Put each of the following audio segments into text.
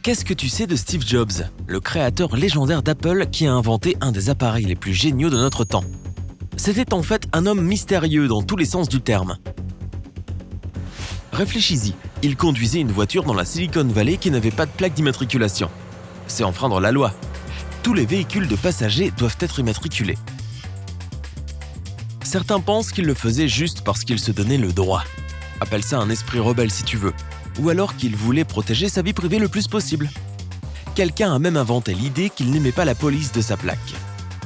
Qu'est-ce que tu sais de Steve Jobs, le créateur légendaire d'Apple qui a inventé un des appareils les plus géniaux de notre temps? C'était en fait un homme mystérieux dans tous les sens du terme. Réfléchis-y, il conduisait une voiture dans la Silicon Valley qui n'avait pas de plaque d'immatriculation. C'est enfreindre la loi. Tous les véhicules de passagers doivent être immatriculés. Certains pensent qu'il le faisait juste parce qu'il se donnait le droit. Appelle ça un esprit rebelle si tu veux. Ou alors qu'il voulait protéger sa vie privée le plus possible. Quelqu'un a même inventé l'idée qu'il n'aimait pas la police de sa plaque.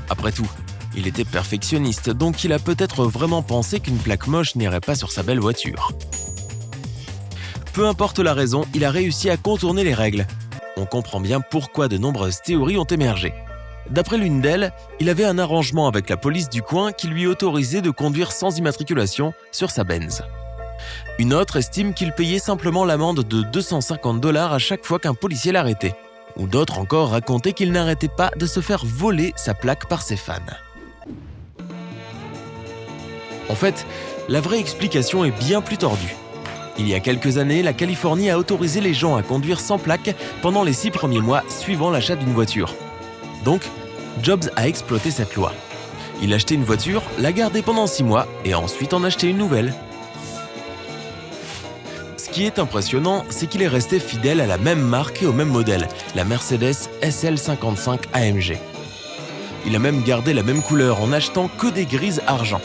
Après tout, il était perfectionniste, donc il a peut-être vraiment pensé qu'une plaque moche n'irait pas sur sa belle voiture. Peu importe la raison, il a réussi à contourner les règles. On comprend bien pourquoi de nombreuses théories ont émergé. D'après l'une d'elles, il avait un arrangement avec la police du coin qui lui autorisait de conduire sans immatriculation sur sa Benz. Une autre estime qu'il payait simplement l'amende de $250 à chaque fois qu'un policier l'arrêtait. Ou d'autres encore racontaient qu'il n'arrêtait pas de se faire voler sa plaque par ses fans. En fait, la vraie explication est bien plus tordue. Il y a quelques années, la Californie a autorisé les gens à conduire sans plaque pendant les 6 premiers mois suivant l'achat d'une voiture. Donc, Jobs a exploité cette loi. Il achetait une voiture, la gardait pendant 6 mois et ensuite en achetait une nouvelle. Ce qui est impressionnant, c'est qu'il est resté fidèle à la même marque et au même modèle, la Mercedes SL55 AMG. Il a même gardé la même couleur en achetant que des grises argent.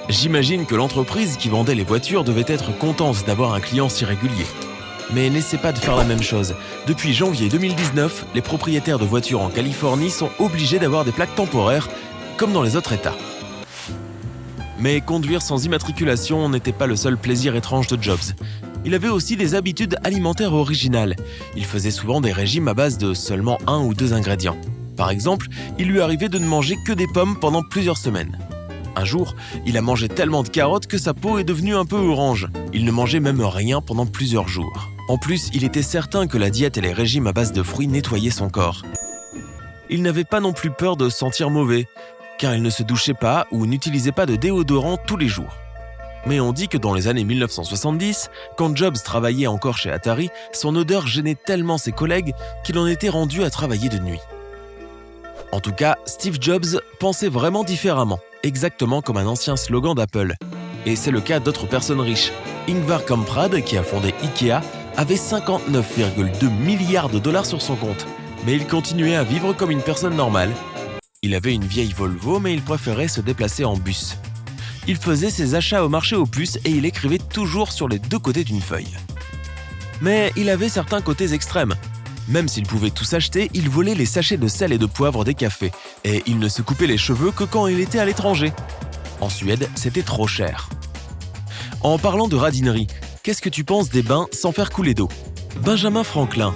J'imagine que l'entreprise qui vendait les voitures devait être contente d'avoir un client si régulier. Mais n'essaie pas de faire la même chose. Depuis janvier 2019, les propriétaires de voitures en Californie sont obligés d'avoir des plaques temporaires, comme dans les autres États. Mais conduire sans immatriculation n'était pas le seul plaisir étrange de Jobs. Il avait aussi des habitudes alimentaires originales. Il faisait souvent des régimes à base de seulement 1 ou 2 ingrédients. Par exemple, il lui arrivait de ne manger que des pommes pendant plusieurs semaines. Un jour, il a mangé tellement de carottes que sa peau est devenue un peu orange. Il ne mangeait même rien pendant plusieurs jours. En plus, il était certain que la diète et les régimes à base de fruits nettoyaient son corps. Il n'avait pas non plus peur de sentir mauvais, car il ne se douchait pas ou n'utilisait pas de déodorant tous les jours. Mais on dit que dans les années 1970, quand Jobs travaillait encore chez Atari, son odeur gênait tellement ses collègues qu'il en était rendu à travailler de nuit. En tout cas, Steve Jobs pensait vraiment différemment, exactement comme un ancien slogan d'Apple. Et c'est le cas d'autres personnes riches. Ingvar Kamprad, qui a fondé Ikea, avait 59,2 milliards de dollars sur son compte. Mais il continuait à vivre comme une personne normale. Il avait une vieille Volvo, mais il préférait se déplacer en bus. Il faisait ses achats au marché aux puces et il écrivait toujours sur les 2 côtés d'une feuille. Mais il avait certains côtés extrêmes. Même s'il pouvait tout s'acheter, il volait les sachets de sel et de poivre des cafés. Et il ne se coupait les cheveux que quand il était à l'étranger. En Suède, c'était trop cher. En parlant de radinerie, qu'est-ce que tu penses des bains sans faire couler d'eau? Benjamin Franklin,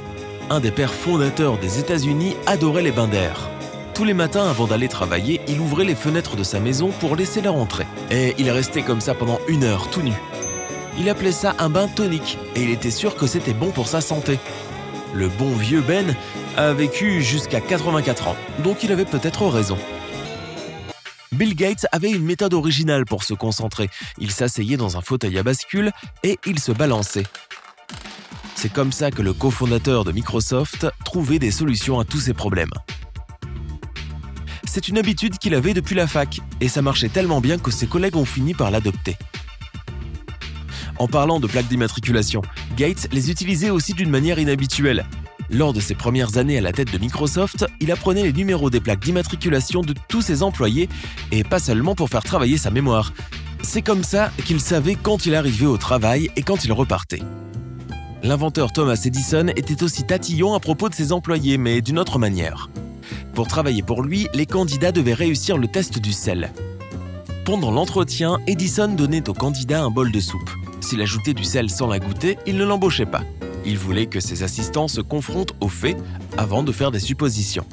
un des pères fondateurs des États-Unis, adorait les bains d'air. Tous les matins avant d'aller travailler, il ouvrait les fenêtres de sa maison pour laisser l'air entrer. Et il restait comme ça pendant 1 heure, tout nu. Il appelait ça un bain tonique, et il était sûr que c'était bon pour sa santé. Le bon vieux Ben a vécu jusqu'à 84 ans, donc il avait peut-être raison. Bill Gates avait une méthode originale pour se concentrer. Il s'asseyait dans un fauteuil à bascule et il se balançait. C'est comme ça que le cofondateur de Microsoft trouvait des solutions à tous ses problèmes. C'est une habitude qu'il avait depuis la fac, et ça marchait tellement bien que ses collègues ont fini par l'adopter. En parlant de plaques d'immatriculation, Gates les utilisait aussi d'une manière inhabituelle. Lors de ses premières années à la tête de Microsoft, il apprenait les numéros des plaques d'immatriculation de tous ses employés, et pas seulement pour faire travailler sa mémoire. C'est comme ça qu'il savait quand il arrivait au travail et quand il repartait. L'inventeur Thomas Edison était aussi tatillon à propos de ses employés, mais d'une autre manière. Pour travailler pour lui, les candidats devaient réussir le test du sel. Pendant l'entretien, Edison donnait au candidat un bol de soupe. S'il ajoutait du sel sans la goûter, il ne l'embauchait pas. Il voulait que ses assistants se confrontent aux faits avant de faire des suppositions.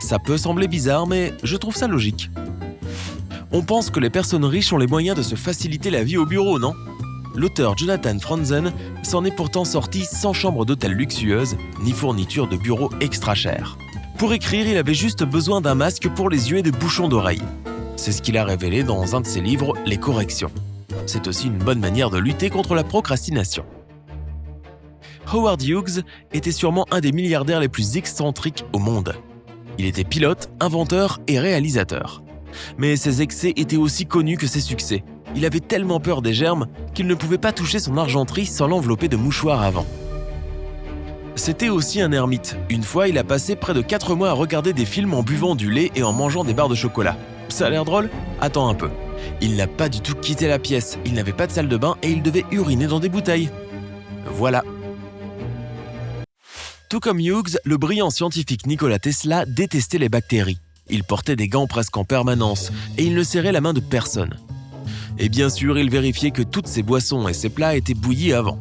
Ça peut sembler bizarre, mais je trouve ça logique. On pense que les personnes riches ont les moyens de se faciliter la vie au bureau, non? L'auteur Jonathan Franzen s'en est pourtant sorti sans chambre d'hôtel luxueuse, ni fourniture de bureau extra chère. Pour écrire, il avait juste besoin d'un masque pour les yeux et de bouchons d'oreilles. C'est ce qu'il a révélé dans un de ses livres, Les Corrections. C'est aussi une bonne manière de lutter contre la procrastination. Howard Hughes était sûrement un des milliardaires les plus excentriques au monde. Il était pilote, inventeur et réalisateur. Mais ses excès étaient aussi connus que ses succès. Il avait tellement peur des germes qu'il ne pouvait pas toucher son argenterie sans l'envelopper de mouchoirs avant. C'était aussi un ermite. Une fois, il a passé près de 4 mois à regarder des films en buvant du lait et en mangeant des barres de chocolat. Ça a l'air drôle ? Attends un peu. Il n'a pas du tout quitté la pièce, il n'avait pas de salle de bain et il devait uriner dans des bouteilles. Voilà. Tout comme Hughes, le brillant scientifique Nikola Tesla détestait les bactéries. Il portait des gants presque en permanence et il ne serrait la main de personne. Et bien sûr, il vérifiait que toutes ses boissons et ses plats étaient bouillis avant.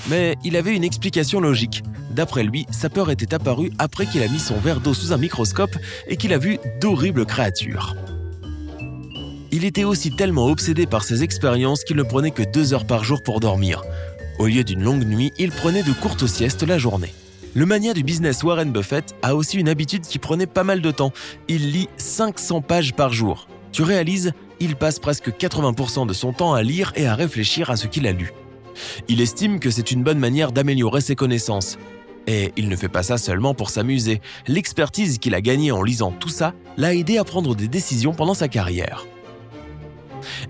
Mais il avait une explication logique. D'après lui, sa peur était apparue après qu'il a mis son verre d'eau sous un microscope et qu'il a vu d'horribles créatures. Il était aussi tellement obsédé par ses expériences qu'il ne prenait que 2 heures par jour pour dormir. Au lieu d'une longue nuit, il prenait de courtes siestes la journée. Le mania du business Warren Buffett a aussi une habitude qui prenait pas mal de temps. Il lit 500 pages par jour. Tu réalises, il passe presque 80% de son temps à lire et à réfléchir à ce qu'il a lu. Il estime que c'est une bonne manière d'améliorer ses connaissances. Et il ne fait pas ça seulement pour s'amuser. L'expertise qu'il a gagnée en lisant tout ça l'a aidé à prendre des décisions pendant sa carrière.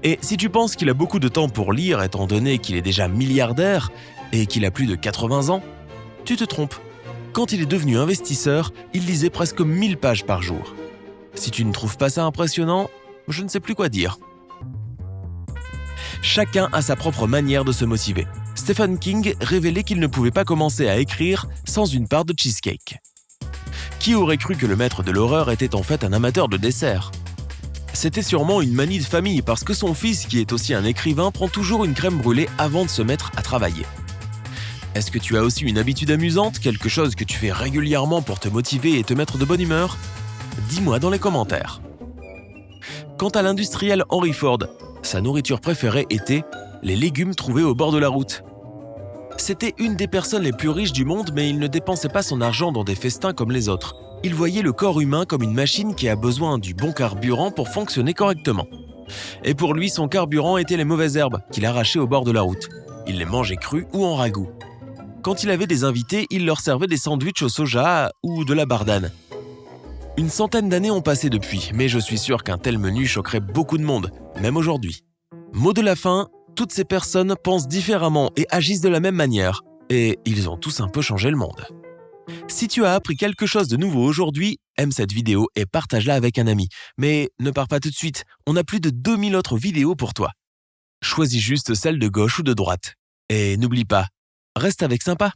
Et si tu penses qu'il a beaucoup de temps pour lire étant donné qu'il est déjà milliardaire et qu'il a plus de 80 ans, tu te trompes. Quand il est devenu investisseur, il lisait presque 1000 pages par jour. Si tu ne trouves pas ça impressionnant, je ne sais plus quoi dire. Chacun a sa propre manière de se motiver. Stephen King révélait qu'il ne pouvait pas commencer à écrire sans une part de cheesecake. Qui aurait cru que le maître de l'horreur était en fait un amateur de dessert ? C'était sûrement une manie de famille parce que son fils, qui est aussi un écrivain, prend toujours une crème brûlée avant de se mettre à travailler. Est-ce que tu as aussi une habitude amusante, quelque chose que tu fais régulièrement pour te motiver et te mettre de bonne humeur ? Dis-moi dans les commentaires. Quant à l'industriel Henry Ford, sa nourriture préférée était les légumes trouvés au bord de la route. C'était une des personnes les plus riches du monde, mais il ne dépensait pas son argent dans des festins comme les autres. Il voyait le corps humain comme une machine qui a besoin du bon carburant pour fonctionner correctement. Et pour lui, son carburant était les mauvaises herbes qu'il arrachait au bord de la route. Il les mangeait crues ou en ragoût. Quand il avait des invités, il leur servait des sandwichs au soja ou de la bardane. Une centaine d'années ont passé depuis, mais je suis sûr qu'un tel menu choquerait beaucoup de monde, même aujourd'hui. Mot de la fin, toutes ces personnes pensent différemment et agissent de la même manière, et ils ont tous un peu changé le monde. Si tu as appris quelque chose de nouveau aujourd'hui, aime cette vidéo et partage-la avec un ami. Mais ne pars pas tout de suite, on a plus de 2000 autres vidéos pour toi. Choisis juste celle de gauche ou de droite. Et n'oublie pas, reste avec sympa.